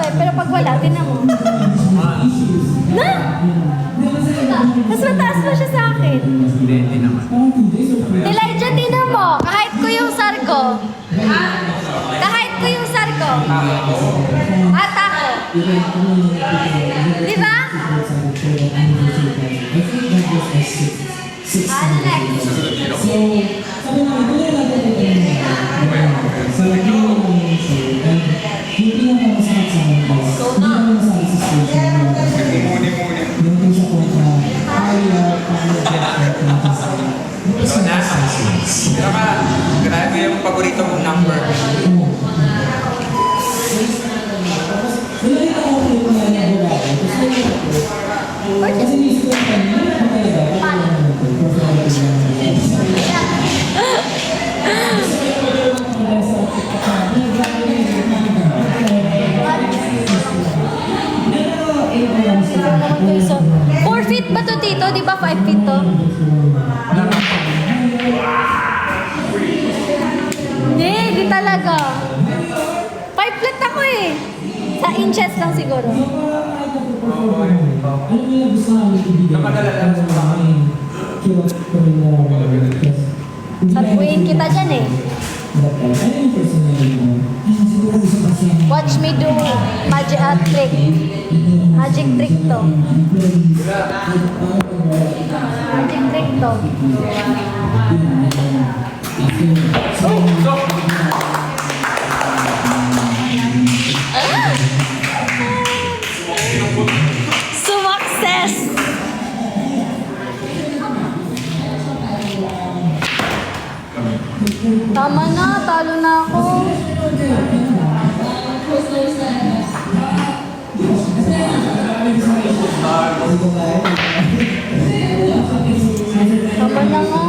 eh. Pero pag wala, tinan mo. Na! Mas mataas pa siya sa akin. Hindi naman. Elijah, tinan mo. Kahit ko yung sarko. Kahit ko yung sarko. At ako. Di ba? Ano next? So na, grabe yung paborito kong number. So, 4 feet ba to, Tito? Di ba 5 feet to? Hindi talaga. 5 feet ako eh. Sa inches lang siguro. Napadala lang sa bahay. Sabuhin kita dyan eh. Watch me do magic trick. Magic trick to. Magic trick to. Success! Tama na, talo na ako. Tama na nga.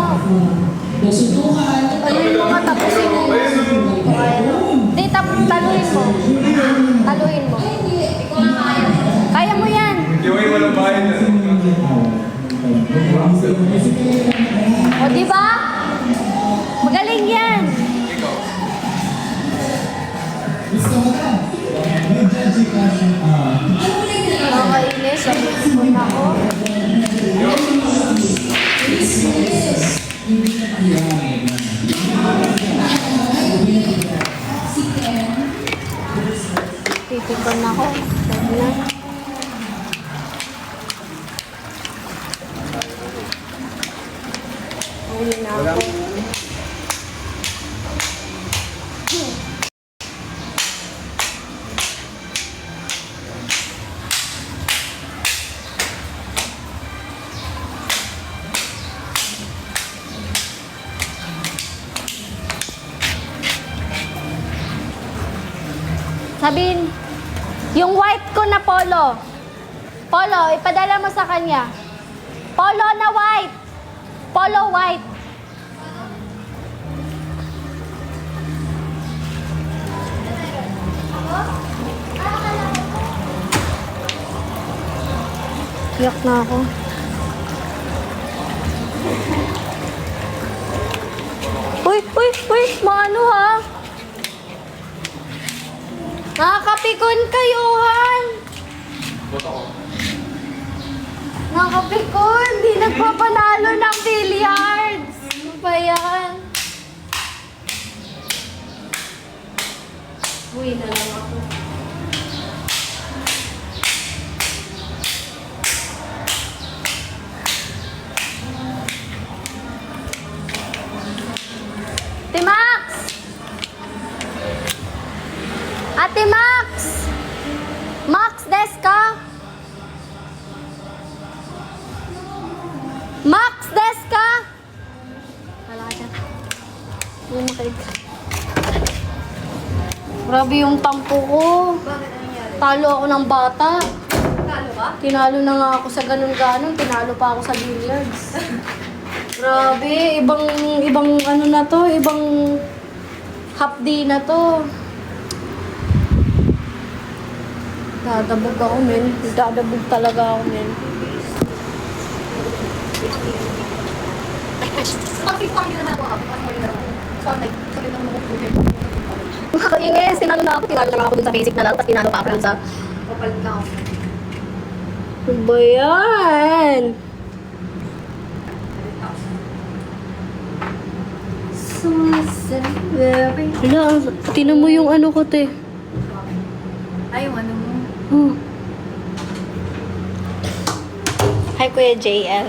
Taluin mo nga, tapusin mo. Hindi, taluin mo. Taluin mo. Kaya mo yan. Gawin mo ng bahay na. O, diba? Magaling yan. Nakakainis. Sabi ko na ako. Titipon na ako. Sabi na. Huli na ako. Sabihin, yung white ko na polo. Polo, ipadala mo sa kanya. Polo na white. Polo white. Iyak na ako. Uy, maano ha? Nakakapikon kayo, Han. Nakakapikon. Di nagpapanalo ng billiards. Ano ba yan? Uy, na lang ako. Ate Max! Ate Max! Max Deska? Max Deska? Wala ka dyan. Bumakit. Grabe yung tampo ko. Bakit ang nangyari? Talo ako ng bata. Talo ka? Tinalo na nga ako sa ganun-ganon. Tinalo pa ako sa billiards. Grabe, ibang ano na to, ibang hapdi na to. Dadabog ako, men. Dadabog talaga ako, men. Nakakaingis. Tinalo na ako dun sa basic na lang. Tapos tinalo pa ako dun sa... Papalit na ako. Ano ba yan? So very... Wala, tinan mo yung ano ko, te. Ay, yung ano mo. Oh. Hi, Kuya JL.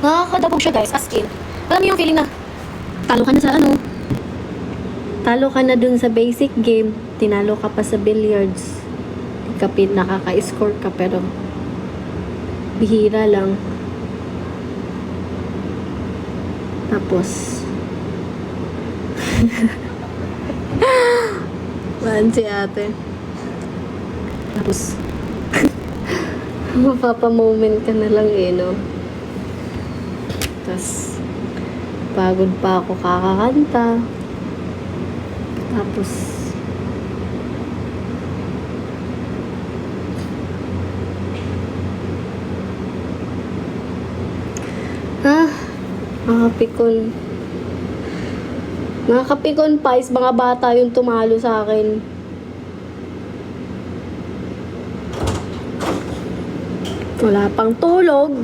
Nakakadabog siya, guys. As in. Alam mo yung feeling na talo ka na sa ano? Talo ka na dun sa basic game. Tinalo ka pa sa billiards. Kapit nakaka-score ka pero bihira lang. Tapos maan si ate. Tapos mapapa-moment ka na lang eh, no? Tapos pagod pa ako kakakanta. Tapos nakapikon. Nakapikon pa is mga bata yung tumalo sa akin. Wala pang tulog.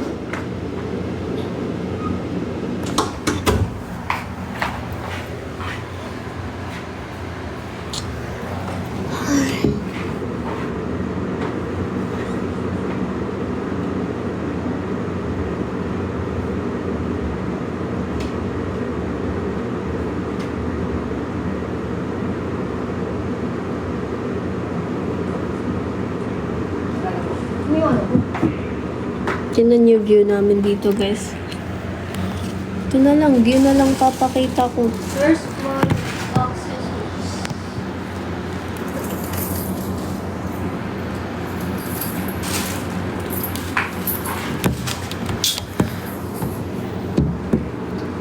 Ano yung ano? Tingnan yung view namin dito, guys. Ito na lang, view na lang papakita ko. First one, boxes.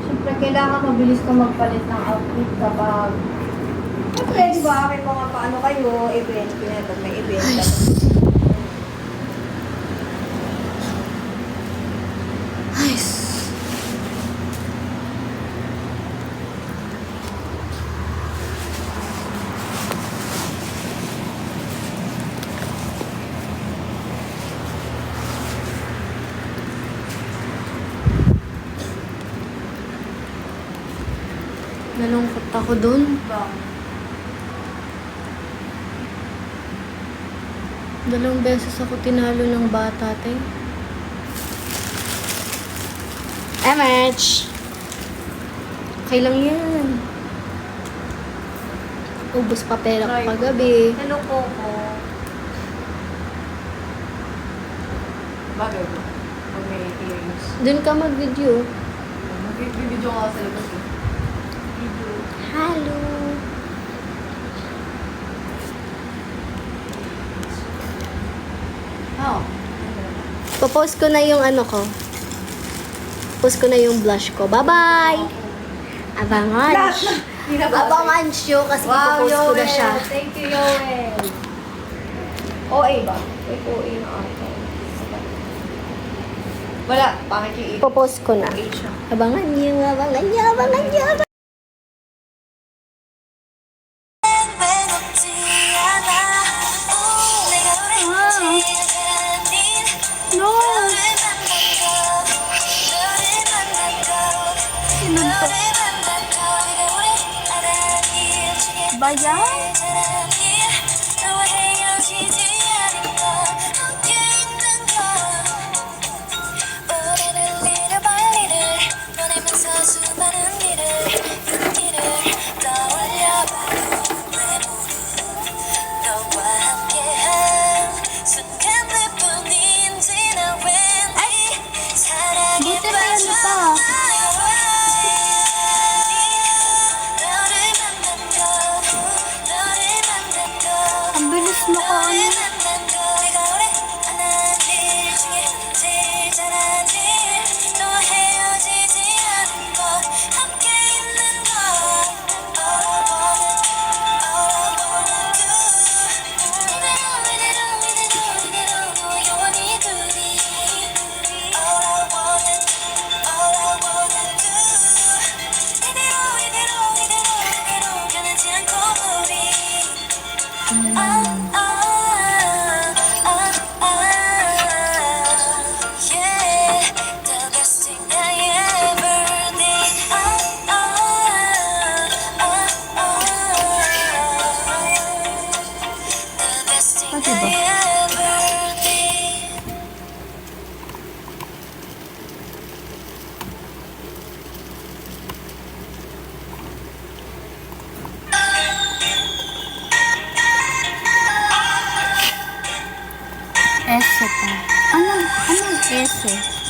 Siyempre, kailangan mabilis ka magpalit ng outfit kapag... Siyempre, di ba, may mga paano kayo, event, pag may event. Nice. Nalungkot ako dun. Dalawang beses ako tinalo ng bata, te. MH! Okay lang yan. Ubus pa pera ko kagabi. Hello, Coco. Bagay mo. Pag may earrings. Dun ka mag-video. Mag-video ka sa labas eh. Video. Hello! Oh. Popost ko na yung ano ko. Post ko na yung blush ko. Bye-bye! Abangan! Abangan siyo kasi Wow, ipopost ko na siya. Yoel. Thank you, Yoel. OA ba? Wait, OA na ako. Wala. Bakit yung Ipopost ko na. age na? Abangan niyo, abangan niyo, abangan niyo, abangan. No! Sino to? Bayan? Buti may ano pa. Ang bilis mo ka ano. 이대로 이대로 이대로 가지 않고 diba? Ese pa. Anong ese?